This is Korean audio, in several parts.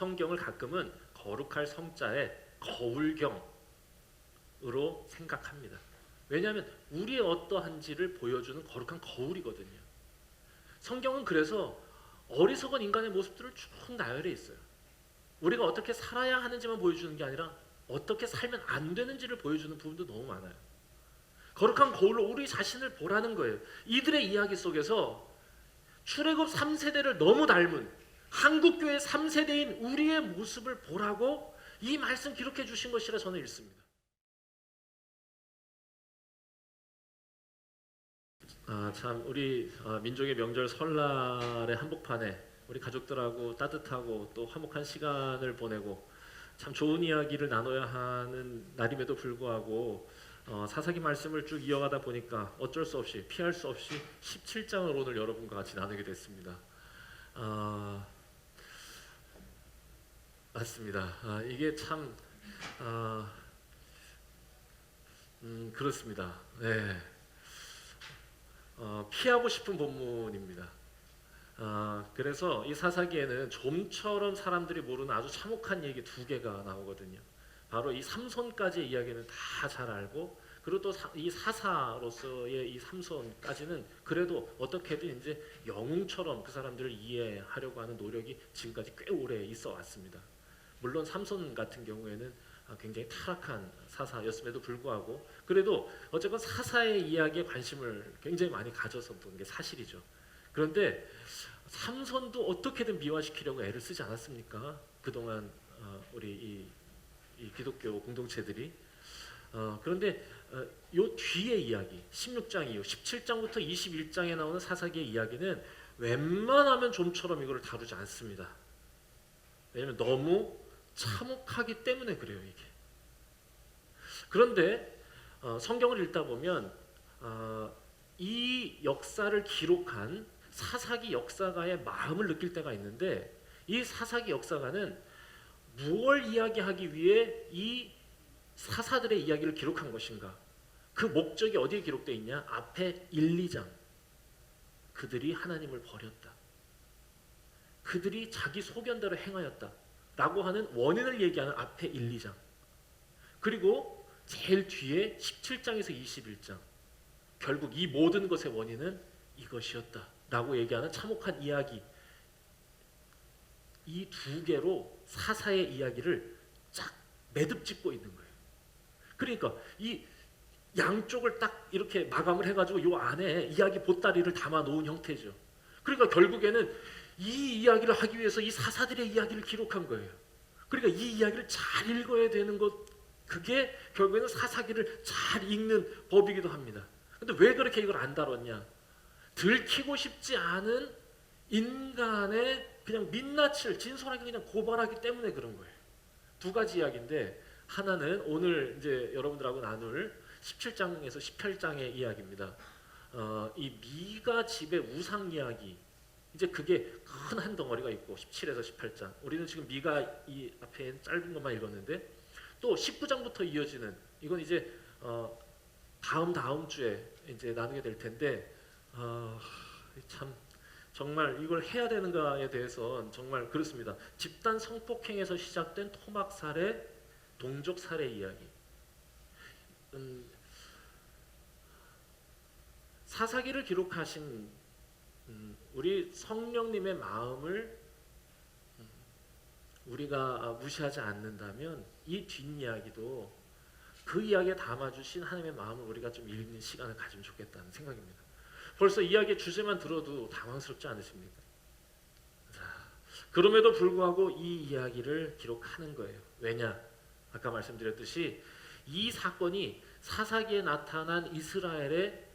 성경을 가끔은 거룩할 성자의 거울경으로 생각합니다. 왜냐하면 우리의 어떠한지를 보여주는 거룩한 거울이거든요. 성경은 그래서 어리석은 인간의 모습들을 쭉 나열해 있어요. 우리가 어떻게 살아야 하는지만 보여주는 게 아니라 어떻게 살면 안 되는지를 보여주는 부분도 너무 많아요. 거룩한 거울로 우리 자신을 보라는 거예요. 이들의 이야기 속에서 출애굽 3세대를 너무 닮은 한국교회 3세대인 우리의 모습을 보라고 이 말씀 기록해 주신 것이라 저는 읽습니다. 참 우리 민족의 명절 설날의 한복판에 우리 가족들하고 따뜻하고 또 화목한 시간을 보내고 참 좋은 이야기를 나눠야 하는 날임에도 불구하고 사사기 말씀을 쭉 이어가다 보니까 어쩔 수 없이 피할 수 없이 17장을 오늘 여러분과 같이 나누게 됐습니다. 맞습니다. 이게 참 그렇습니다. 네. 피하고 싶은 본문입니다. 그래서 이 사사기에는 좀처럼 사람들이 모르는 아주 참혹한 얘기 두 개가 나오거든요. 바로 이 삼손까지의 이야기는 다 잘 알고, 그리고 또 이 사사로서의 이 삼손까지는 그래도 어떻게든 이제 영웅처럼 그 사람들을 이해하려고 하는 노력이 지금까지 꽤 오래 있어 왔습니다. 물론 삼손 같은 경우에는 굉장히 타락한 사사였음에도 불구하고 그래도 어쨌건 사사의 이야기에 관심을 굉장히 많이 가졌었던 게 사실이죠. 그런데 삼손도 어떻게든 미화시키려고 애를 쓰지 않았습니까? 그동안 우리 이 기독교 공동체들이 그런데 요 뒤의 이야기 16장 이후 17장부터 21장에 나오는 사사기의 이야기는 웬만하면 좀처럼 이거를 다루지 않습니다. 왜냐하면 너무 참혹하기 때문에 그래요 이게. 그런데 성경을 읽다 보면 이 역사를 기록한 사사기 역사가의 마음을 느낄 때가 있는데, 이 사사기 역사가는 무엇을 이야기하기 위해 이 사사들의 이야기를 기록한 것인가? 그 목적이 어디에 기록되어 있냐? 앞에 1, 2장. 그들이 하나님을 버렸다. 그들이 자기 소견대로 행하였다. 라고 하는 원인을 얘기하는 앞에 1, 2장. 그리고 제일 뒤에 17장에서 21장. 결국 이 모든 것의 원인은 이것이었다. 라고 얘기하는 참혹한 이야기. 이 두 개로 사사의 이야기를 쫙 매듭짓고 있는 거예요. 그러니까 이 양쪽을 딱 이렇게 마감을 해가지고 요 안에 이야기 보따리를 담아 놓은 형태죠. 그러니까 결국에는 이 이야기를 하기 위해서 이 사사들의 이야기를 기록한 거예요. 그러니까 이 이야기를 잘 읽어야 되는 것, 그게 결국에는 사사기를 잘 읽는 법이기도 합니다. 근데 왜 그렇게 이걸 안 다뤘냐? 들키고 싶지 않은 인간의 그냥 민낯을 진솔하게 그냥 고발하기 때문에 그런 거예요. 두 가지 이야기인데, 하나는 오늘 이제 여러분들하고 나눌 17장에서 18장의 이야기입니다. 이 미가 집의 우상 이야기, 이제 그게 큰 한 덩어리가 있고 17에서 18장. 우리는 지금 미가 이 앞에 짧은 것만 읽었는데, 또 19장부터 이어지는, 이건 이제 다음 주에 이제 나누게 될 텐데, 참 정말 이걸 해야 되는가에 대해서는 정말 그렇습니다. 집단 성폭행에서 시작된 토막 살해, 동족 살해 이야기. 사사기를 기록하신 우리 성령님의 마음을 우리가 무시하지 않는다면 이 뒷이야기도 그 이야기에 담아주신 하나님의 마음을 우리가 좀 읽는 시간을 가지면 좋겠다는 생각입니다. 벌써 이야기의 주제만 들어도 당황스럽지 않으십니까? 자, 그럼에도 불구하고 이 이야기를 기록하는 거예요. 왜냐? 아까 말씀드렸듯이 이 사건이 사사기에 나타난 이스라엘의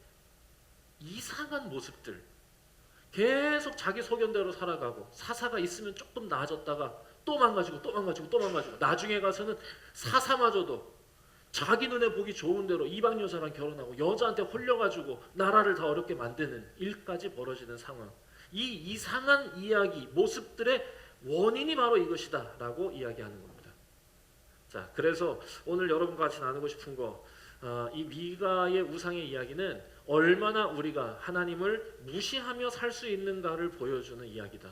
이상한 모습들, 계속 자기 소견대로 살아가고, 사사가 있으면 조금 나아졌다가 또 망가지고 또 망가지고 또 망가지고, 나중에 가서는 사사마저도 자기 눈에 보기 좋은 대로 이방 여자랑 결혼하고 여자한테 홀려가지고 나라를 더 어렵게 만드는 일까지 벌어지는 상황. 이 이상한 이야기, 모습들의 원인이 바로 이것이다 라고 이야기하는 겁니다. 자, 그래서 오늘 여러분과 같이 나누고 싶은 거, 이 미가의 우상의 이야기는 얼마나 우리가 하나님을 무시하며 살 수 있는가를 보여주는 이야기다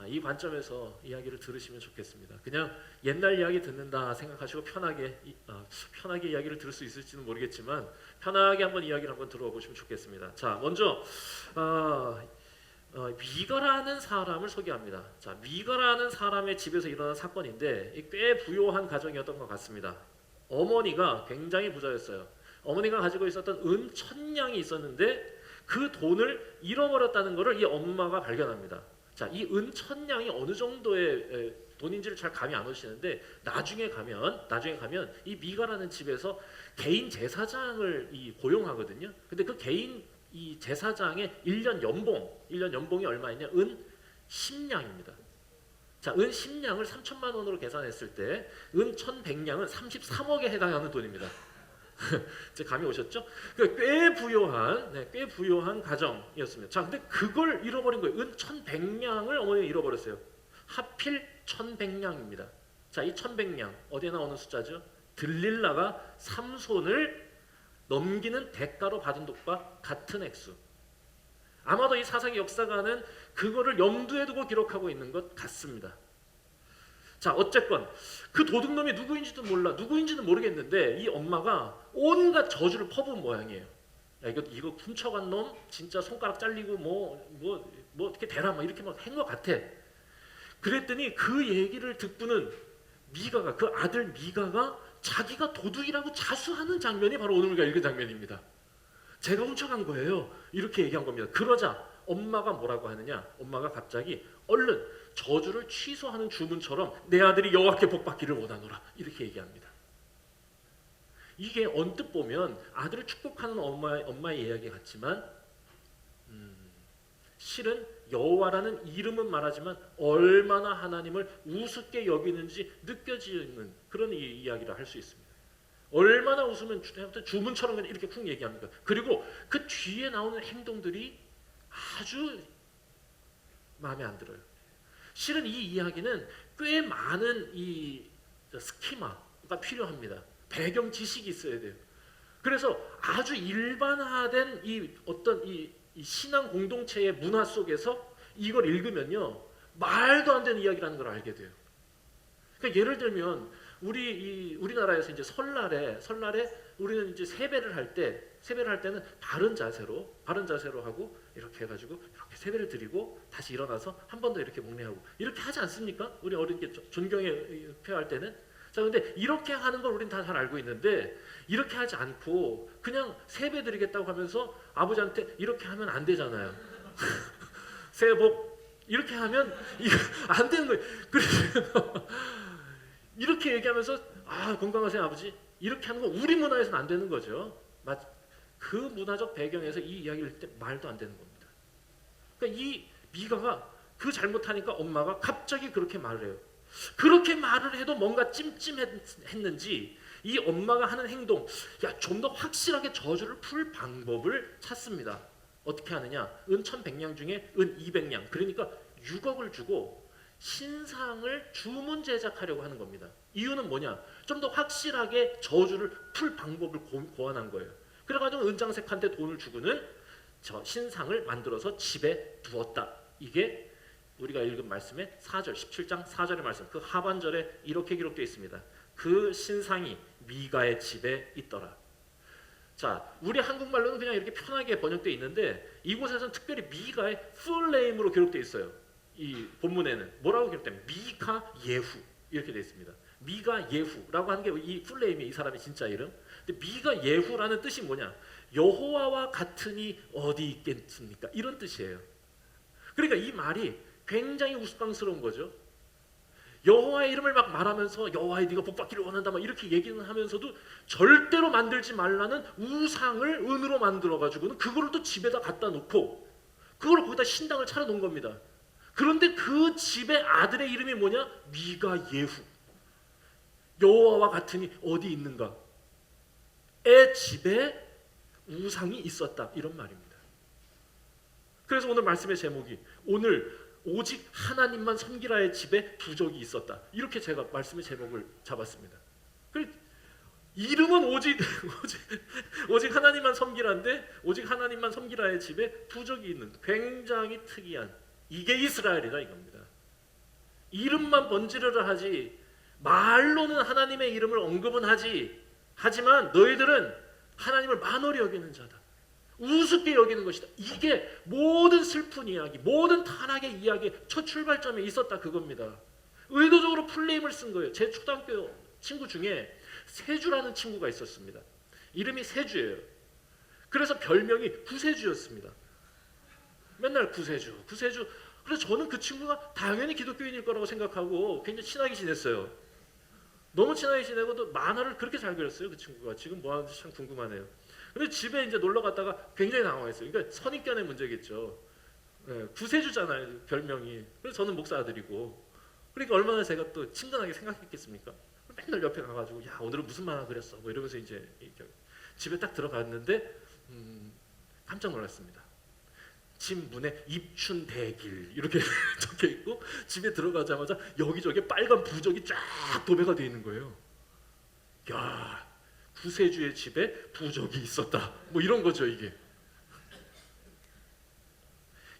이 관점에서 이야기를 들으시면 좋겠습니다. 그냥 옛날 이야기 듣는다 생각하시고 편하게 이야기를 들을 수 있을지는 모르겠지만 편하게 한번 이야기를 한번 들어보시면 좋겠습니다. 자, 먼저 미가라는 사람을 소개합니다. 자, 미가라는 사람의 집에서 일어난 사건인데 꽤 부유한 가정이었던 것 같습니다. 어머니가 굉장히 부자였어요. 어머니가 가지고 있었던 은 1000냥이 있었는데 그 돈을 잃어버렸다는 것을 이 엄마가 발견합니다. 자, 이 은 1000냥이 어느 정도의 돈인지를 잘 감이 안 오시는데 나중에 가면 이 미가라는 집에서 개인 제사장을 고용하거든요. 근데 그 개인 이 제사장의 1년 연봉이 얼마였냐? 은 10냥입니다. 자, 은 10냥을 3천만 원으로 계산했을 때 은 1100냥은 33억에 해당하는 돈입니다. 이제 감이 오셨죠? 꽤 부유한 가정이었습니다. 자, 근데 그걸 잃어버린 거예요. 은 1100냥을 어머니가 잃어버렸어요. 하필 1100냥입니다. 자, 이 1100냥 어디에 나오는 숫자죠? 들릴라가 삼손을 넘기는 대가로 받은 돈과 같은 액수. 아마도 이 사사기 역사가는 그거를 염두에 두고 기록하고 있는 것 같습니다. 자, 어쨌건 그 도둑놈이 누구인지는 모르겠는데 이 엄마가 온갖 저주를 퍼부은 모양이에요. 야, 이거 훔쳐간 놈 진짜 손가락 잘리고 뭐 어떻게 되라 막 이렇게 막 한 것 같아. 그랬더니 그 얘기를 듣고는 그 아들 미가가 자기가 도둑이라고 자수하는 장면이 바로 오늘 우리가 읽은 장면입니다. 제가 훔쳐간 거예요. 이렇게 얘기한 겁니다. 그러자 엄마가 뭐라고 하느냐? 엄마가 갑자기 얼른 저주를 취소하는 주문처럼 내 아들이 여호와께 복받기를 원하노라 이렇게 얘기합니다. 이게 언뜻 보면 아들을 축복하는 엄마의 이야기 같지만 실은 여호와라는 이름은 말하지만 얼마나 하나님을 우습게 여기는지 느껴지는 그런 이야기를 할 수 있습니다. 얼마나 웃으면 주문처럼 그냥 이렇게 쿵 얘기합니까? 그리고 그 뒤에 나오는 행동들이 아주 마음에 안 들어요. 실은 이 이야기는 꽤 많은 이 스키마가 필요합니다. 배경 지식이 있어야 돼요. 그래서 아주 일반화된 이 신앙 공동체의 문화 속에서 이걸 읽으면요 말도 안 되는 이야기라는 걸 알게 돼요. 그러니까 예를 들면 우리나라에서 이제 설날에 우리는 이제 세배를 할 때는 바른 자세로 하고 이렇게 해가지고 이렇게 세배를 드리고 다시 일어나서 한 번 더 이렇게 묵례하고 이렇게 하지 않습니까? 우리 어린게 존경에 표할 때는. 자, 근데 이렇게 하는 걸 우리는 다 잘 알고 있는데 이렇게 하지 않고 그냥 세배 드리겠다고 하면서 아버지한테 이렇게 하면 안 되잖아요. 새해 복 이렇게 하면 이거 안 되는 거예요. 그래서 이렇게 얘기하면서 건강하세요 아버지 이렇게 하는 건 우리 문화에서는 안 되는 거죠. 그 문화적 배경에서 이 이야기를 할 때 말도 안 되는 겁니다. 그러니까 이 미가가 그 잘못하니까 엄마가 갑자기 그렇게 말을 해요. 그렇게 말을 해도 뭔가 찜찜했는지 이 엄마가 하는 행동, 좀 더 확실하게 저주를 풀 방법을 찾습니다. 어떻게 하느냐? 은 1100냥 중에 은 200냥, 그러니까 6억을 주고 신상을 주문 제작하려고 하는 겁니다. 이유는 뭐냐? 좀 더 확실하게 저주를 풀 방법을 고안한 거예요. 그래가지고 은장색한테 돈을 주고는 저 신상을 만들어서 집에 두었다. 이게 우리가 읽은 말씀의 4절, 17장 4절의 말씀, 그 하반절에 이렇게 기록되어 있습니다. 그 신상이 미가의 집에 있더라. 자, 우리 한국말로는 그냥 이렇게 편하게 번역되어 있는데 이곳에서는 특별히 미가의 풀네임으로 기록되어 있어요. 이 본문에는 뭐라고 기록되면 미가 예후 이렇게 되어 있습니다. 미가 예후라고 하는 게 이 풀네임이 이 사람의 진짜 이름. 근데 미가 예후라는 뜻이 뭐냐? 여호와와 같으니 어디 있겠습니까? 이런 뜻이에요. 그러니까 이 말이 굉장히 우스꽝스러운 거죠. 여호와의 이름을 막 말하면서 여호와의 네가 복받기를 원한다 막 이렇게 얘기는 하면서도 절대로 만들지 말라는 우상을 은으로 만들어 가지고는 그거를 또 집에다 갖다 놓고 그걸 거기다 신당을 차려 놓은 겁니다. 그런데 그 집의 아들의 이름이 뭐냐? 미가 예후. 여호와와 같으니 어디 있는가? 의 집에 우상이 있었다 이런 말입니다. 그래서 오늘 말씀의 제목이 오늘 오직 하나님만 섬기라의 집에 부족이 있었다. 이렇게 제가 말씀의 제목을 잡았습니다. 이름은 오직 하나님만 섬기라인데 오직 하나님만 섬기라의 집에 부족이 있는 굉장히 특이한 이게 이스라엘이다 이겁니다. 이름만 번지르르 하지 말로는 하나님의 이름을 언급은 하지 하지만 너희들은 하나님을 만홀히 여기는 자다. 우습게 여기는 것이다. 이게 모든 슬픈 이야기, 모든 타락의 이야기의 첫 출발점에 있었다 그겁니다. 의도적으로 플레임을 쓴 거예요. 제 초등학교 친구 중에 세주라는 친구가 있었습니다. 이름이 세주예요. 그래서 별명이 구세주였습니다. 맨날 구세주. 그래서 저는 그 친구가 당연히 기독교인일 거라고 생각하고 굉장히 친하게 지냈어요. 너무 친하게 지내고도 만화를 그렇게 잘 그렸어요. 그 친구가 지금 뭐 하는지 참 궁금하네요. 근데 집에 이제 놀러 갔다가 굉장히 당황했어요. 그러니까 선입견의 문제겠죠. 네, 구세주잖아요 별명이. 그래서 저는 목사 아들이고 그러니까 얼마나 제가 또 친근하게 생각했겠습니까? 맨날 옆에 가가지고 야 오늘은 무슨 만화 그렸어 뭐 이러면서 이제 집에 딱 들어갔는데 깜짝 놀랐습니다. 집 문에 입춘대길 이렇게 적혀 있고 집에 들어가자마자 여기저기 빨간 부적이 쫙 도배가 돼 있는 거예요. 야 구세주의 집에 부적이 있었다. 뭐 이런 거죠 이게.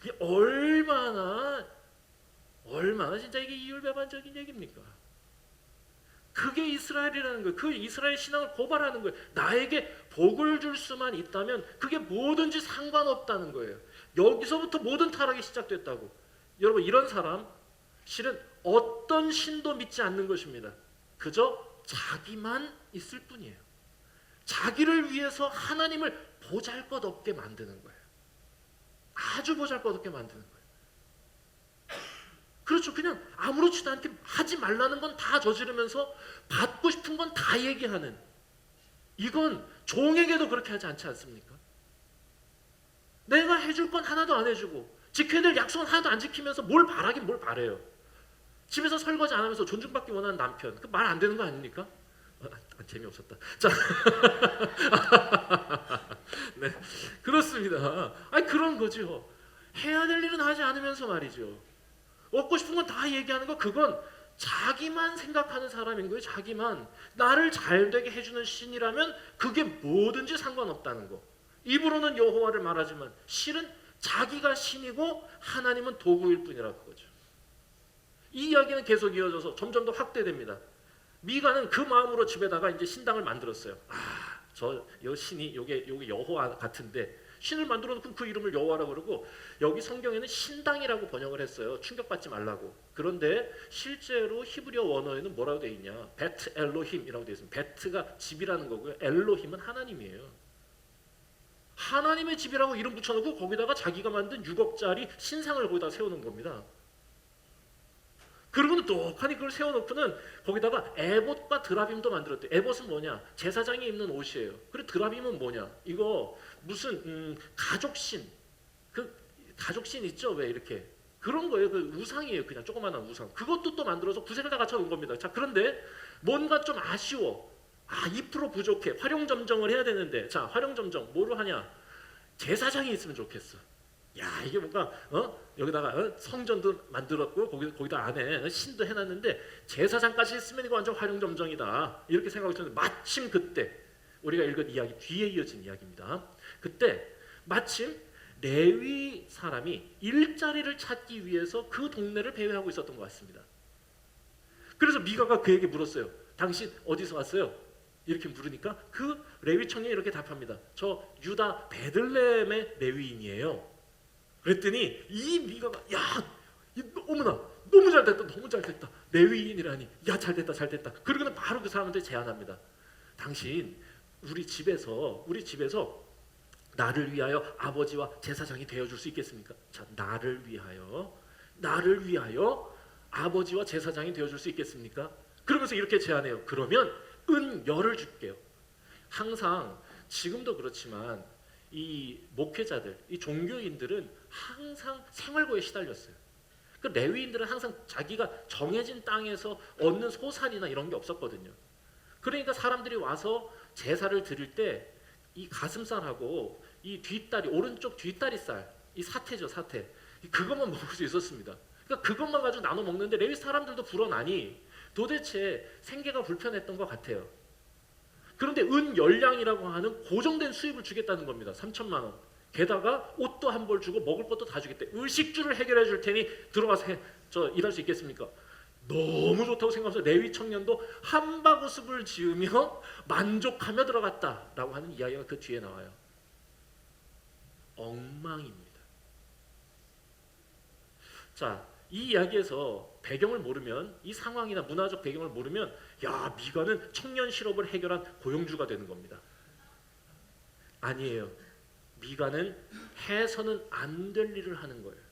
이게 얼마나 진짜 이게 이율배반적인 얘기입니까? 그게 이스라엘이라는 거예요. 그 이스라엘 신앙을 고발하는 거예요. 나에게 복을 줄 수만 있다면 그게 뭐든지 상관없다는 거예요. 여기서부터 모든 타락이 시작됐다고. 여러분 이런 사람 실은 어떤 신도 믿지 않는 것입니다. 그저 자기만 있을 뿐이에요. 자기를 위해서 하나님을 보잘것없게 만드는 거예요. 아주 보잘것없게 만드는 거예요. 그렇죠. 그냥 아무렇지도 않게 하지 말라는 건 다 저지르면서 받고 싶은 건 다 얘기하는, 이건 종에게도 그렇게 하지 않지 않습니까? 내가 해줄 건 하나도 안 해주고 지켜야 될 약속은 하나도 안 지키면서 뭘 바라긴 뭘 바래요. 집에서 설거지 안 하면서 존중받기 원하는 남편, 그 말 안 되는 거 아닙니까? 재미없었다. 자, 네, 그렇습니다. 아니 그런 거죠. 해야 될 일은 하지 않으면서 말이죠. 얻고 싶은 건 다 얘기하는 거, 그건 자기만 생각하는 사람인 거예요. 자기만. 나를 잘되게 해주는 신이라면 그게 뭐든지 상관없다는 거. 입으로는 여호와를 말하지만 실은 자기가 신이고 하나님은 도구일 뿐이라 그거죠. 이 이야기는 계속 이어져서 점점 더 확대됩니다. 미가는 그 마음으로 집에다가 이제 신당을 만들었어요. 저 신이 요게 여호와 같은데 신을 만들어 놓고 그 이름을 여호와라고 그러고, 여기 성경에는 신당이라고 번역을 했어요. 충격받지 말라고. 그런데 실제로 히브리어 원어에는 뭐라고 되어 있냐? 베트 엘로힘이라고 되어 있습니다. 베트가 집이라는 거고요. 엘로힘은 하나님이에요. 하나님의 집이라고 이름 붙여놓고 거기다가 자기가 만든 6억짜리 신상을 거기다 세우는 겁니다. 그러고는 똑하니 그걸 세워놓고는 거기다가 에봇과 드라빔도 만들었대요. 에봇은 뭐냐? 제사장이 입는 옷이에요. 그리고 드라빔은 뭐냐? 이거 무슨 가족신, 그 가족신 있죠? 왜 이렇게 그런 거예요. 그 우상이에요. 그냥 조그마한 우상. 그것도 또 만들어서 구색을 다 갖춰 놓은 겁니다. 자, 그런데 뭔가 좀 아쉬워. 2% 부족해. 활용점정을 해야 되는데, 자, 활용점정 뭐로 하냐? 제사장이 있으면 좋겠어. 야, 이게 뭔가 여기다가 성전도 만들었고 거기다 안에 신도 해놨는데 제사장까지 했으면 이거 완전 활용점정이다, 이렇게 생각을 했는데, 마침 그때 우리가 읽은 이야기 뒤에 이어진 이야기입니다. 그때 마침 레위 사람이 일자리를 찾기 위해서 그 동네를 배회하고 있었던 것 같습니다. 그래서 미가가 그에게 물었어요. 당신 어디서 왔어요? 이렇게 물으니까 그 레위 청년이 이렇게 답합니다. 저 유다 베들레헴의 레위인이에요. 그랬더니 이 미가가 어머나 너무 잘됐다. 레위인이라니, 야 잘됐다. 그러고는 바로 그 사람한테 제안합니다. 당신 우리 집에서 나를 위하여 아버지와 제사장이 되어줄 수 있겠습니까? 자, 나를 위하여 아버지와 제사장이 되어줄 수 있겠습니까? 그러면서 이렇게 제안해요. 그러면 은열을 줄게요. 항상 지금도 그렇지만 이 목회자들, 이 종교인들은 항상 생활고에 시달렸어요. 그 레위인들은 항상 자기가 정해진 땅에서 얻는 소산이나 이런 게 없었거든요. 그러니까 사람들이 와서 제사를 드릴 때 이 가슴살하고 이 뒷다리, 오른쪽 뒷다리살, 이 사태죠, 사태. 그것만 먹을 수 있었습니다. 그러니까 그것만 가지고 나눠 먹는데 레위 사람들도 불어나니 도대체 생계가 불편했던 것 같아요. 그런데 은열량이라고 하는 고정된 수입을 주겠다는 겁니다. 3천만 원. 게다가 옷도 한 벌 주고 먹을 것도 다 주겠대. 의식주를 해결해 줄 테니 들어가서 일할 수 있겠습니까? 너무 좋다고 생각해서 레위 청년도 함박웃음을 지으며 만족하며 들어갔다라고 하는 이야기가 그 뒤에 나와요. 엉망입니다. 자, 이 이야기에서 배경을 모르면, 이 상황이나 문화적 배경을 모르면, 야, 미가는 청년 실업을 해결한 고용주가 되는 겁니다. 아니에요. 미가는 해서는 안 될 일을 하는 거예요.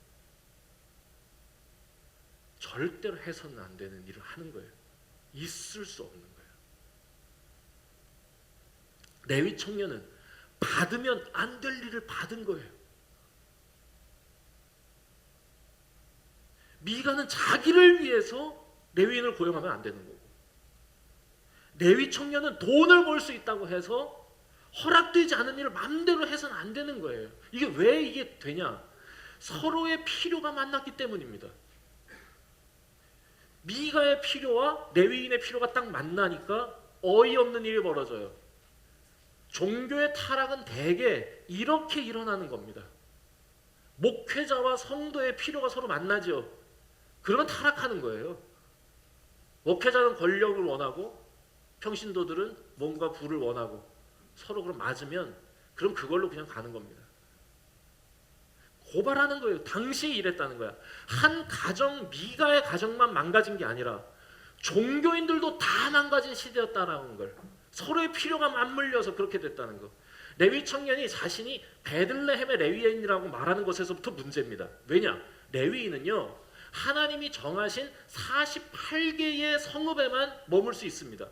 절대로 해서는 안 되는 일을 하는 거예요. 있을 수 없는 거예요. 레위 청년은 받으면 안 될 일을 받은 거예요. 미가는 자기를 위해서 레위인을 고용하면 안 되는 거고, 레위 청년은 돈을 벌 수 있다고 해서 허락되지 않은 일을 마음대로 해서는 안 되는 거예요. 이게 왜 이게 되냐? 서로의 필요가 만났기 때문입니다. 미가의 필요와 레위인의 필요가 딱 만나니까 어이없는 일이 벌어져요. 종교의 타락은 대개 이렇게 일어나는 겁니다. 목회자와 성도의 필요가 서로 만나죠. 그러면 타락하는 거예요. 목회자는 권력을 원하고 평신도들은 뭔가 부를 원하고 서로 그럼 맞으면 그럼 그걸로 그냥 가는 겁니다. 고발하는 거예요. 당시에 이랬다는 거야. 한 가정, 미가의 가정만 망가진 게 아니라 종교인들도 다 망가진 시대였다라는 걸, 서로의 필요가 맞물려서 그렇게 됐다는 거. 레위 청년이 자신이 베들레헴의 레위인이라고 말하는 것에서부터 문제입니다. 왜냐? 레위인은요, 하나님이 정하신 48개의 성읍에만 머물 수 있습니다.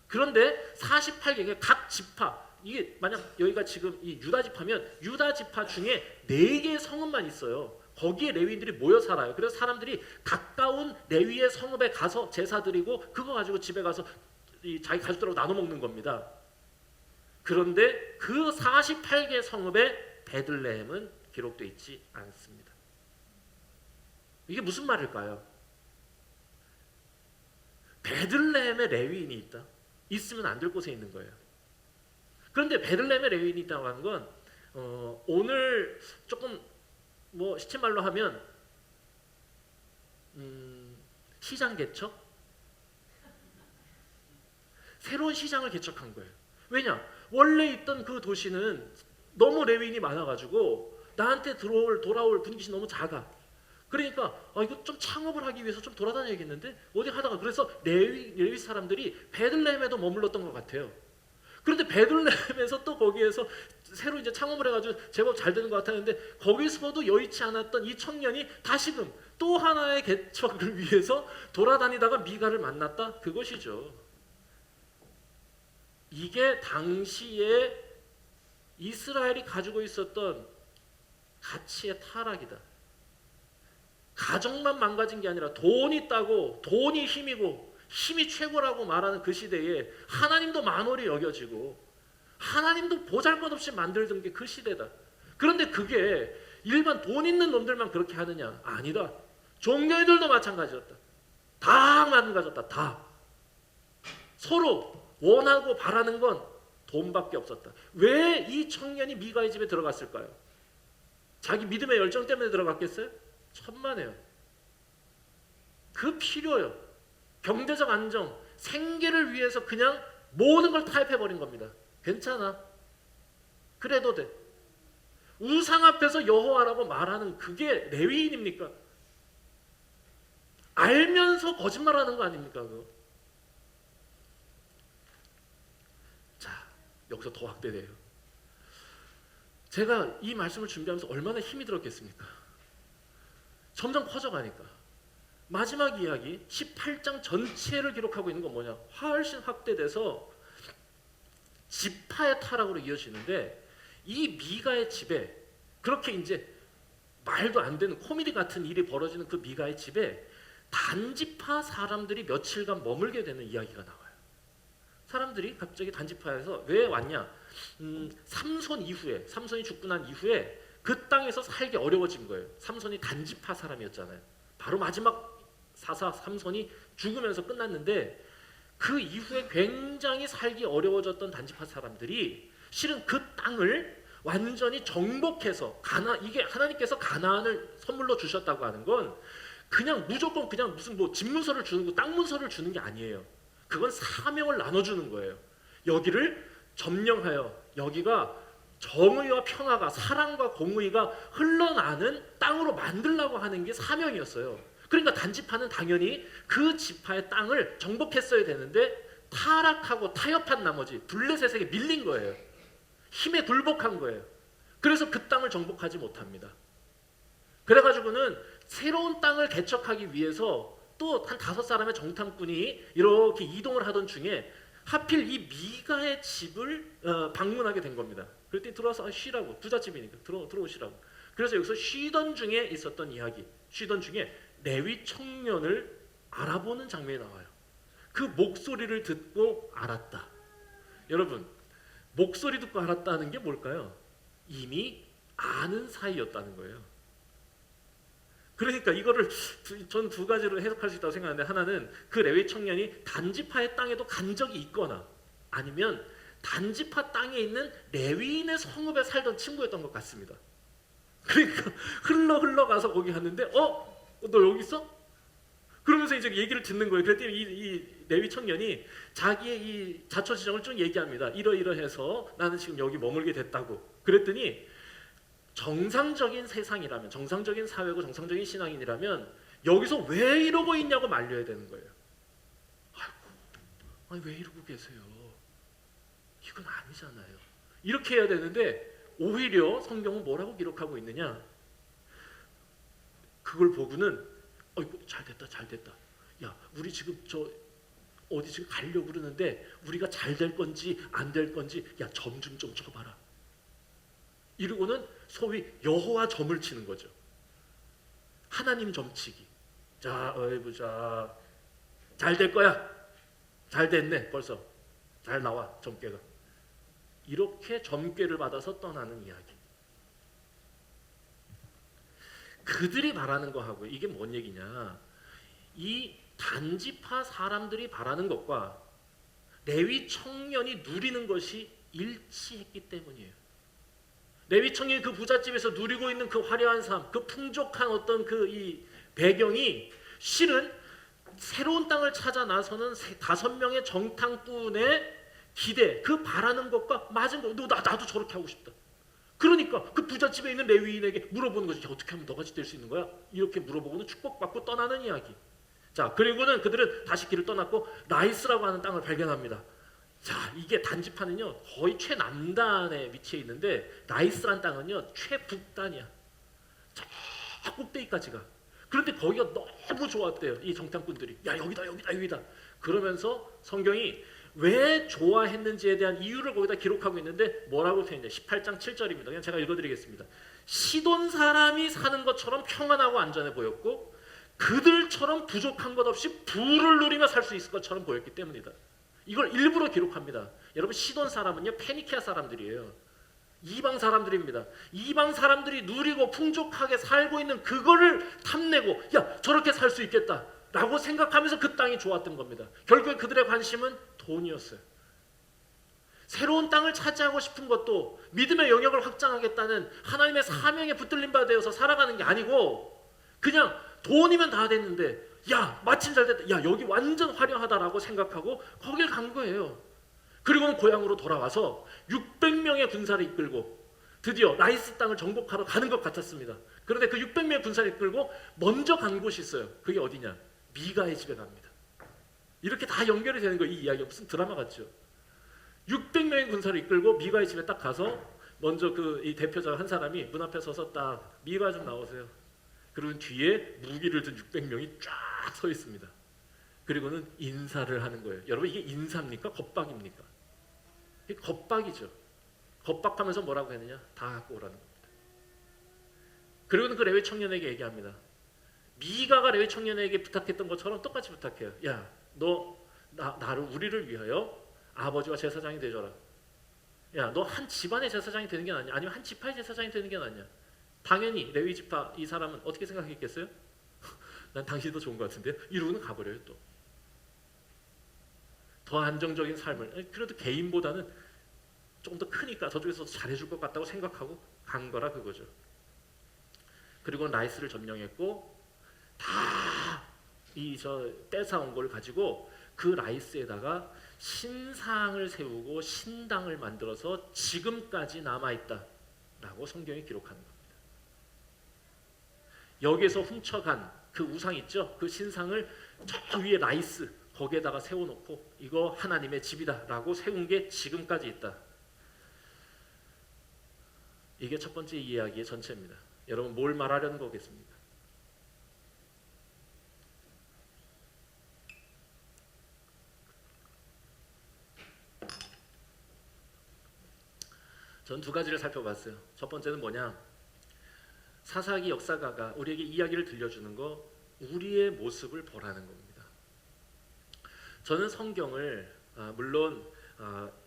그런데 48개, 각 지파, 이게 만약 여기가 지금 이 유다 지파면 유다 지파 중에 4개의 성읍만 있어요. 거기에 레위인들이 모여 살아요. 그래서 사람들이 가까운 레위의 성읍에 가서 제사 드리고 그거 가지고 집에 가서 자기 가족들하고 나눠 먹는 겁니다. 그런데 그 48개 성읍에 베들레헴은 기록되어 있지 않습니다. 이게 무슨 말일까요? 베들레헴에 레위인이 있다? 있으면 안 될 곳에 있는 거예요. 그런데 베들레헴에 레위인이 있다고 하는 건 오늘 조금 뭐 시체말로 하면 시장 개척? 새로운 시장을 개척한 거예요. 왜냐? 원래 있던 그 도시는 너무 레위인이 많아가지고 나한테 돌아올 분깃이 너무 작아. 그러니까 이거 좀 창업을 하기 위해서 좀 돌아다녀야겠는데 어디 하다가, 그래서 레위 사람들이 베들레헴에도 머물렀던 것 같아요. 그런데 베들레헴에서 또 거기에서 새로 이제 창업을 해가지고 제법 잘 되는 것 같았는데 거기서도 여의치 않았던 이 청년이 다시금 또 하나의 개척을 위해서 돌아다니다가 미가를 만났다, 그것이죠. 이게 당시에 이스라엘이 가지고 있었던 가치의 타락이다. 가정만 망가진 게 아니라 돈이 있다고, 돈이 힘이고 힘이 최고라고 말하는 그 시대에 하나님도 만월히 여겨지고 하나님도 보잘것없이 만들던 게 그 시대다. 그런데 그게 일반 돈 있는 놈들만 그렇게 하느냐? 아니다. 종교인들도 마찬가지였다. 다 마찬가지였다. 다. 서로 원하고 바라는 건 돈밖에 없었다. 왜 이 청년이 미가의 집에 들어갔을까요? 자기 믿음의 열정 때문에 들어갔겠어요? 천만에요. 그 필요요. 경제적 안정, 생계를 위해서 그냥 모든 걸 타협해버린 겁니다. 괜찮아. 그래도 돼. 우상 앞에서 여호와라고 말하는 그게 레위인입니까? 알면서 거짓말하는 거 아닙니까? 그거? 자, 여기서 더 확대돼요. 제가 이 말씀을 준비하면서 얼마나 힘이 들었겠습니까? 점점 커져가니까 마지막 이야기 18장 전체를 기록하고 있는 건 뭐냐? 훨씬 확대돼서 지파의 타락으로 이어지는데, 이 미가의 집에 그렇게 이제 말도 안 되는 코미디 같은 일이 벌어지는 그 미가의 집에 단지파 사람들이 며칠간 머물게 되는 이야기가 나와요. 사람들이 갑자기 단지파에서 왜 왔냐? 삼손 이후에, 삼손이 죽고 난 이후에 그 땅에서 살기 어려워진 거예요. 삼손이 단지파 사람이었잖아요. 바로 마지막 사사 삼손이 죽으면서 끝났는데, 그 이후에 굉장히 살기 어려워졌던 단지파 사람들이 실은 그 땅을 완전히 정복해서 이게 하나님께서 가나안을 선물로 주셨다고 하는 건 그냥 무조건 그냥 무슨 뭐 집문서를 주는 거, 땅 문서를 주는 게 아니에요. 그건 사명을 나눠주는 거예요. 여기를 점령하여 여기가 정의와 평화가 사랑과 공의가 흘러나는 땅으로 만들려고 하는 게 사명이었어요. 그러니까 단지파는 당연히 그 지파의 땅을 정복했어야 되는데 타락하고 타협한 나머지 블레셋에게 밀린 거예요. 힘에 굴복한 거예요. 그래서 그 땅을 정복하지 못합니다. 그래가지고는 새로운 땅을 개척하기 위해서 또 한 5사람의 정탐꾼이 이렇게 이동을 하던 중에 하필 이 미가의 집을 방문하게 된 겁니다. 그랬더니 들어와서 쉬라고, 부잣집이니까 들어오시라고. 그래서 여기서 쉬던 중에 있었던 이야기, 쉬던 중에 레위 청년을 알아보는 장면이 나와요. 그 목소리를 듣고 알았다. 여러분, 목소리 듣고 알았다는 게 뭘까요? 이미 아는 사이였다는 거예요. 그러니까 이거를 전 두 가지로 해석할 수 있다고 생각하는데, 하나는 그 레위 청년이 단지파의 땅에도 간 적이 있거나 아니면 단지파 땅에 있는 레위인의 성읍에 살던 친구였던 것 같습니다. 그러니까 흘러가서 거기 갔는데 너 여기 있어? 그러면서 이제 얘기를 듣는 거예요. 그랬더니 이 레위 청년이 자기의 이 자초지종을 쭉 얘기합니다. 이러해서 나는 지금 여기 머물게 됐다고. 그랬더니 정상적인 세상이라면, 정상적인 사회고 정상적인 신앙인이라면 여기서 왜 이러고 있냐고 말려야 되는 거예요. 아니 왜 이러고 계세요? 이건 아니잖아요. 이렇게 해야 되는데 오히려 성경은 뭐라고 기록하고 있느냐? 그걸 보고는 잘 됐다. 야, 우리 지금 어디 지금 가려고 그러는데 우리가 잘 될 건지 안 될 건지 야, 점 좀 쳐봐라. 이러고는 소위 여호와 점을 치는 거죠. 하나님 점치기. 자, 보자. 잘 될 거야. 잘 됐네. 벌써 잘 나와 점괘가. 이렇게 점괘를 받아서 떠나는 이야기. 그들이 바라는 거하고 이게 뭔 얘기냐? 이 단지파 사람들이 바라는 것과 레위 청년이 누리는 것이 일치했기 때문이에요. 레위 청년이 그 부잣집에서 누리고 있는 그 화려한 삶, 그 풍족한 어떤 그 이 배경이 실은 새로운 땅을 찾아 나서는 5명의 정탐꾼의 기대, 그 바라는 것과 맞은 거. 나도 저렇게 하고 싶다. 그러니까 그 부잣집에 있는 레위인에게 물어보는 거지. 어떻게 하면 너같이 될 수 있는 거야? 이렇게 물어보고는 축복받고 떠나는 이야기. 자, 그리고는 그들은 다시 길을 떠났고 라이스라고 하는 땅을 발견합니다. 자, 이게 단지파는요 거의 최남단에 위치해 있는데 라이스란 땅은요 최북단이야. 저 꼭대기까지 가. 그런데 거기가 너무 좋았대요. 이 정탐꾼들이. 야, 여기다. 그러면서 성경이 왜 좋아했는지에 대한 이유를 거기다 기록하고 있는데 뭐라고 되어있냐. 18장 7절입니다. 그냥 제가 읽어드리겠습니다. 시돈 사람이 사는 것처럼 평안하고 안전해 보였고 그들처럼 부족한 것 없이 부를 누리며 살 수 있을 것처럼 보였기 때문이다. 이걸 일부러 기록합니다. 여러분, 시돈 사람은요 페니키아 사람들이에요. 이방 사람들입니다. 이방 사람들이 누리고 풍족하게 살고 있는 그거를 탐내고 야, 저렇게 살 수 있겠다 라고 생각하면서 그 땅이 좋았던 겁니다. 결국에 그들의 관심은 돈이었어요. 새로운 땅을 차지하고 싶은 것도 믿음의 영역을 확장하겠다는 하나님의 사명에 붙들린 바 되어서 살아가는 게 아니고 그냥 돈이면 다 됐는데 야, 마침 잘 됐다. 야, 여기 완전 화려하다라고 생각하고 거길 간 거예요. 그리고는 고향으로 돌아와서 600명의 군사를 이끌고 드디어 라이스 땅을 정복하러 가는 것 같았습니다. 그런데 그 600명의 군사를 이끌고 먼저 간 곳이 있어요. 그게 어디냐? 미가의 집에 갑니다. 이렇게 다 연결이 되는 거예요. 이 이야기가 무슨 드라마 같죠? 600명의 군사를 이끌고 미가의 집에 딱 가서 먼저 그 이 대표자 한 사람이 문 앞에 서서 딱 미가 좀 나오세요. 그리고 뒤에 무기를 든 600명이 쫙 서 있습니다. 그리고는 인사를 하는 거예요. 여러분, 이게 인사입니까? 겁박입니까? 이게 겁박이죠. 겁박하면서 뭐라고 했느냐? 다 갖고 오라는 겁니다. 그리고는 그 레위 청년에게 얘기합니다. 미가가 레위 청년에게 부탁했던 것처럼 똑같이 부탁해요. 야, 너 우리를 위하여 아버지와 제사장이 되줘라. 야, 너 한 집안의 제사장이 되는 게 낫냐? 아니면 한 지파의 제사장이 되는 게 낫냐? 당연히 레위 지파 이 사람은 어떻게 생각했겠어요? 난 당신이 더 좋은 것 같은데요? 이러고는 가버려요. 또 더 안정적인 삶을, 그래도 개인보다는 조금 더 크니까 저쪽에서 잘해줄 것 같다고 생각하고 간 거라 그거죠. 그리고 라이스를 점령했고 다 이 저 떼사온 걸 가지고 그 라이스에다가 신상을 세우고 신당을 만들어서 지금까지 남아있다라고 성경이 기록하는 겁니다. 여기에서 훔쳐간 그 우상 있죠? 그 신상을 저 위에 라이스 거기에다가 세워놓고 이거 하나님의 집이다라고 세운 게 지금까지 있다. 이게 첫 번째 이야기의 전체입니다. 여러분 뭘 말하려는 거겠습니까? 전 두 가지를 살펴봤어요. 첫 번째는 뭐냐? 사사기 역사가가 우리에게 이야기를 들려주는 거, 우리의 모습을 보라는 겁니다. 저는 성경을 물론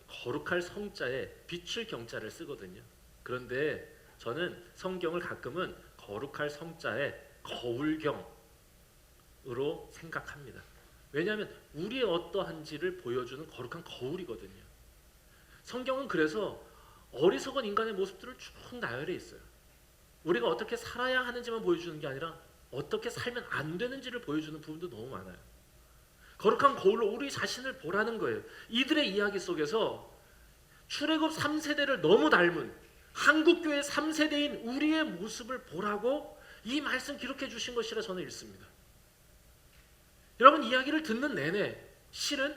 거룩할 성자에 빛을 경자를 쓰거든요. 그런데 저는 성경을 가끔은 거룩할 성자에 거울경으로 생각합니다. 왜냐하면 우리의 어떠한지를 보여주는 거룩한 거울이거든요. 성경은 그래서 어리석은 인간의 모습들을 쭉 나열해 있어요. 우리가 어떻게 살아야 하는지만 보여주는 게 아니라 어떻게 살면 안 되는지를 보여주는 부분도 너무 많아요. 거룩한 거울로 우리 자신을 보라는 거예요. 이들의 이야기 속에서 출애굽 3세대를 너무 닮은 한국교회 3세대인 우리의 모습을 보라고 이 말씀 기록해 주신 것이라 저는 읽습니다. 여러분 이야기를 듣는 내내 실은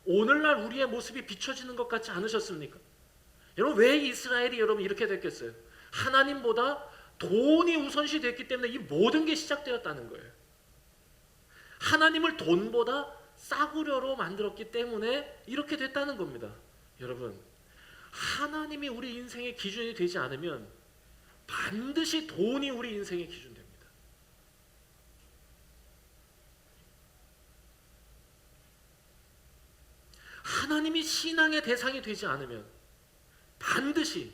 오늘날 우리의 모습이 비춰지는 것 같지 않으셨습니까? 여러분 왜 이스라엘이 여러분 이렇게 됐겠어요? 하나님보다 돈이 우선시 됐기 때문에 이 모든 게 시작되었다는 거예요. 하나님을 돈보다 싸구려로 만들었기 때문에 이렇게 됐다는 겁니다. 여러분 하나님이 우리 인생의 기준이 되지 않으면 반드시 돈이 우리 인생의 기준 됩니다. 하나님이 신앙의 대상이 되지 않으면 반드시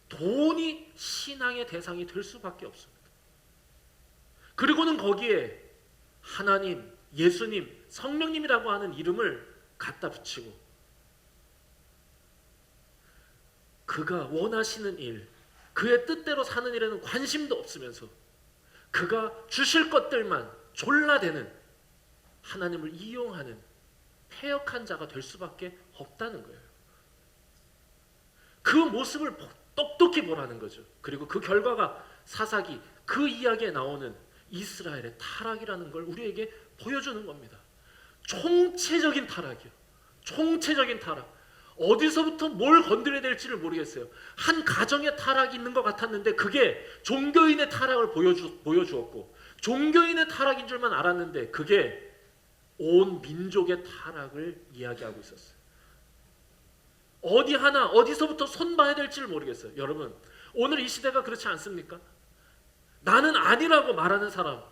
돈이 신앙의 대상이 될 수밖에 없습니다. 그리고는 거기에 하나님, 예수님, 성령님이라고 하는 이름을 갖다 붙이고 그가 원하시는 일, 그의 뜻대로 사는 일에는 관심도 없으면서 그가 주실 것들만 졸라대는 하나님을 이용하는 패역한 자가 될 수밖에 없다는 거예요. 그 모습을 똑똑히 보라는 거죠. 그리고 그 결과가 사사기 그 이야기에 나오는 이스라엘의 타락이라는 걸 우리에게 보여주는 겁니다. 총체적인 타락이요. 총체적인 타락. 어디서부터 뭘 건드려야 될지를 모르겠어요. 한 가정의 타락이 있는 것 같았는데 그게 종교인의 타락을 보여주었고 종교인의 타락인 줄만 알았는데 그게 온 민족의 타락을 이야기하고 있었어요. 어디 하나 어디서부터 손봐야 될지를 모르겠어요. 여러분 오늘 이 시대가 그렇지 않습니까? 나는 아니라고 말하는 사람,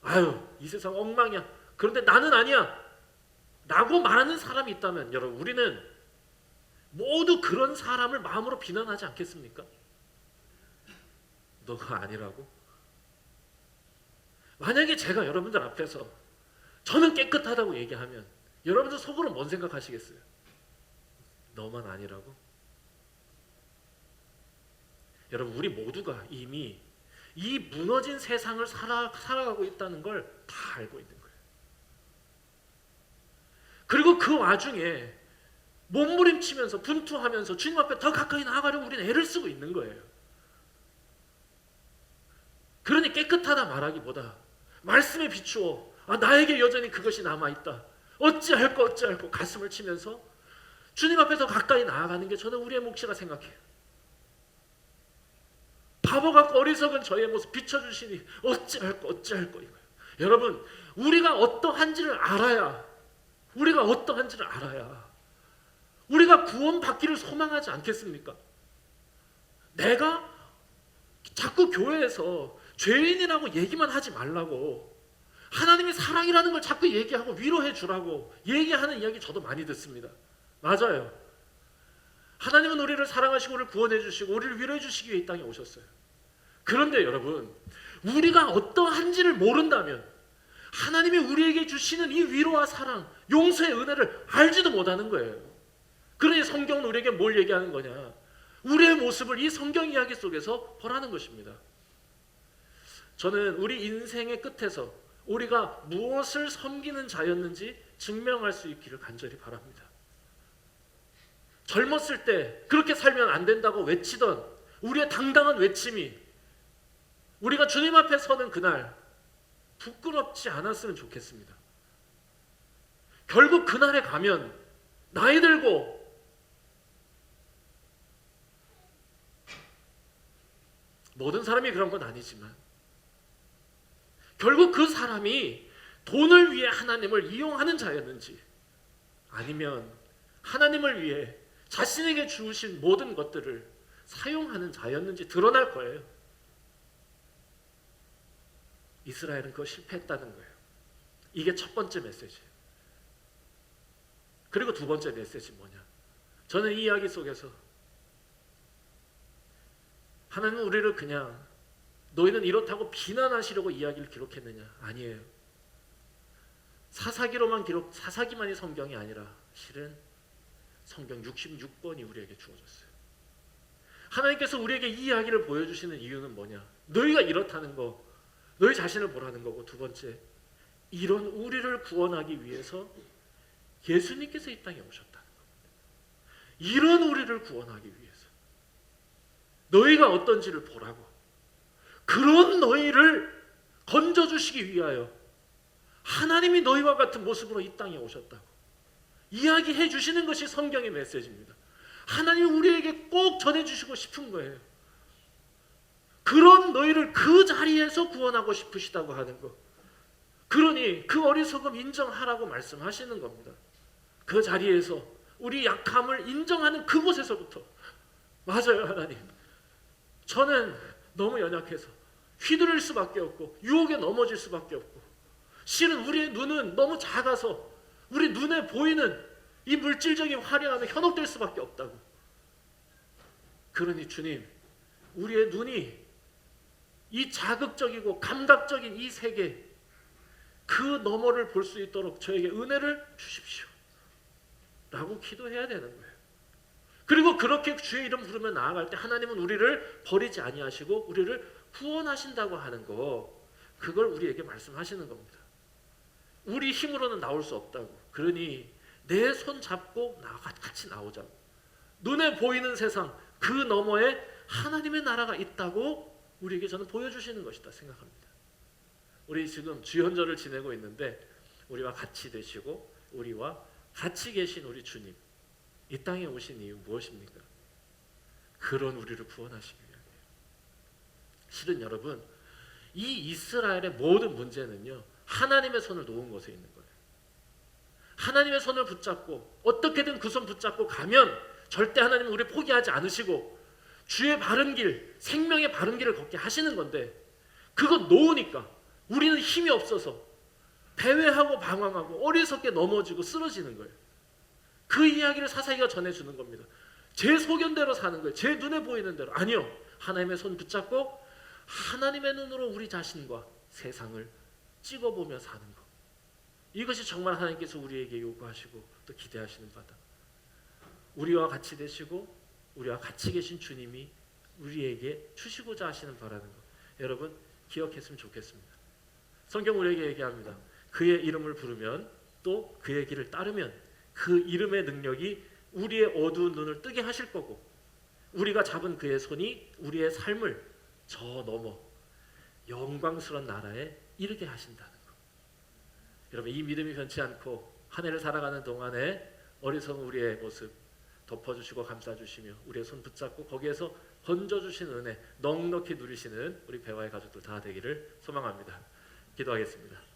아유 이 세상 엉망이야. 그런데 나는 아니야 라고 말하는 사람이 있다면 여러분 우리는 모두 그런 사람을 마음으로 비난하지 않겠습니까? 너가 아니라고? 만약에 제가 여러분들 앞에서 저는 깨끗하다고 얘기하면 여러분들 속으로 뭔 생각하시겠어요? 너만 아니라고? 여러분 우리 모두가 이미 이 무너진 세상을 살아가고 있다는 걸 다 알고 있는 거예요. 그리고 그 와중에 몸부림치면서 분투하면서 주님 앞에 더 가까이 나아가려고 우리는 애를 쓰고 있는 거예요. 그러니 깨끗하다 말하기보다 말씀에 비추어 나에게 여전히 그것이 남아있다. 어찌할꼬 가슴을 치면서 주님 앞에 더 가까이 나아가는 게 저는 우리의 몫이라 생각해요. 바보 같고 어리석은 저의 모습 비춰주시니 어찌할꼬 이거예요. 여러분 우리가 어떠한지를 알아야 우리가 구원받기를 소망하지 않겠습니까? 내가 자꾸 교회에서 죄인이라고 얘기만 하지 말라고 하나님의 사랑이라는 걸 자꾸 얘기하고 위로해 주라고 얘기하는 이야기 저도 많이 듣습니다. 맞아요. 하나님은 우리를 사랑하시고 우리를 구원해 주시고 우리를 위로해 주시기 위해 이 땅에 오셨어요. 그런데 여러분 우리가 어떠한지를 모른다면 하나님이 우리에게 주시는 이 위로와 사랑, 용서의 은혜를 알지도 못하는 거예요. 그러니 성경은 우리에게 뭘 얘기하는 거냐? 우리의 모습을 이 성경 이야기 속에서 보라는 것입니다. 저는 우리 인생의 끝에서 우리가 무엇을 섬기는 자였는지 증명할 수 있기를 간절히 바랍니다. 젊었을 때 그렇게 살면 안 된다고 외치던 우리의 당당한 외침이 우리가 주님 앞에 서는 그날 부끄럽지 않았으면 좋겠습니다. 결국 그날에 가면 나이 들고 모든 사람이 그런 건 아니지만 결국 그 사람이 돈을 위해 하나님을 이용하는 자였는지 아니면 하나님을 위해 자신에게 주신 모든 것들을 사용하는 자였는지 드러날 거예요. 이스라엘은 그거 실패했다는 거예요. 이게 첫 번째 메시지예요. 그리고 두 번째 메시지 뭐냐? 저는 이 이야기 속에서 하나님은 우리를 그냥 너희는 이렇다고 비난하시려고 이야기를 기록했느냐? 아니에요. 사사기만이 성경이 아니라 실은 성경 66권이 우리에게 주어졌어요. 하나님께서 우리에게 이 이야기를 보여주시는 이유는 뭐냐? 너희가 이렇다는 거, 너희 자신을 보라는 거고, 두 번째, 이런 우리를 구원하기 위해서 예수님께서 이 땅에 오셨다는 겁니다. 이런 우리를 구원하기 위해서 너희가 어떤지를 보라고, 그런 너희를 건져주시기 위하여 하나님이 너희와 같은 모습으로 이 땅에 오셨다고 이야기해 주시는 것이 성경의 메시지입니다. 하나님이 우리에게 꼭 전해주시고 싶은 거예요. 그런 너희를 그 자리에서 구원하고 싶으시다고 하는 것. 그러니 그 어리석음 인정하라고 말씀하시는 겁니다. 그 자리에서 우리 약함을 인정하는 그곳에서부터. 맞아요, 하나님. 저는 너무 연약해서 휘둘릴 수밖에 없고 유혹에 넘어질 수밖에 없고, 실은 우리의 눈은 너무 작아서 우리 눈에 보이는 이 물질적인 화려함에 현혹될 수밖에 없다고. 그러니 주님, 우리의 눈이 이 자극적이고 감각적인 이 세계 그 너머를 볼 수 있도록 저에게 은혜를 주십시오 라고 기도해야 되는 거예요. 그리고 그렇게 주의 이름 부르며 나아갈 때 하나님은 우리를 버리지 아니하시고 우리를 구원하신다고 하는 거, 그걸 우리에게 말씀하시는 겁니다. 우리 힘으로는 나올 수 없다고. 그러니 내 손 잡고 같이 나오자고. 눈에 보이는 세상 그 너머에 하나님의 나라가 있다고 우리에게 저는 보여주시는 것이다 생각합니다. 우리 지금 주현절을 지내고 있는데 우리와 같이 되시고 우리와 같이 계신 우리 주님, 이 땅에 오신 이유 무엇입니까? 그런 우리를 구원하시기 위함이에요. 실은 여러분, 이 이스라엘의 모든 문제는요, 하나님의 손을 놓은 것에 있는 거예요. 하나님의 손을 붙잡고 어떻게든 그 손 붙잡고 가면 절대 하나님은 우리 포기하지 않으시고 주의 바른 길, 생명의 바른 길을 걷게 하시는 건데, 그거 놓으니까 우리는 힘이 없어서 배회하고 방황하고 어리석게 넘어지고 쓰러지는 거예요. 그 이야기를 사사기가 전해주는 겁니다. 제 소견대로 사는 거예요. 제 눈에 보이는 대로. 아니요. 하나님의 손 붙잡고 하나님의 눈으로 우리 자신과 세상을 찍어보며 사는 것. 이것이 정말 하나님께서 우리에게 요구하시고 또 기대하시는 바다. 우리와 같이 되시고 우리와 같이 계신 주님이 우리에게 주시고자 하시는 바라는 것. 여러분 기억했으면 좋겠습니다. 성경 우리에게 얘기합니다. 그의 이름을 부르면 또 그의 길을 따르면 그 이름의 능력이 우리의 어두운 눈을 뜨게 하실 거고, 우리가 잡은 그의 손이 우리의 삶을 저 넘어 영광스러운 나라에 이르게 하신다는 것. 여러분 이 믿음이 변치 않고 한 해를 살아가는 동안에 어리석은 우리의 모습 덮어주시고 감싸주시며 우리의 손 붙잡고 거기에서 건져주신 은혜 넉넉히 누리시는 우리 배화의 가족들 다 되기를 소망합니다. 기도하겠습니다.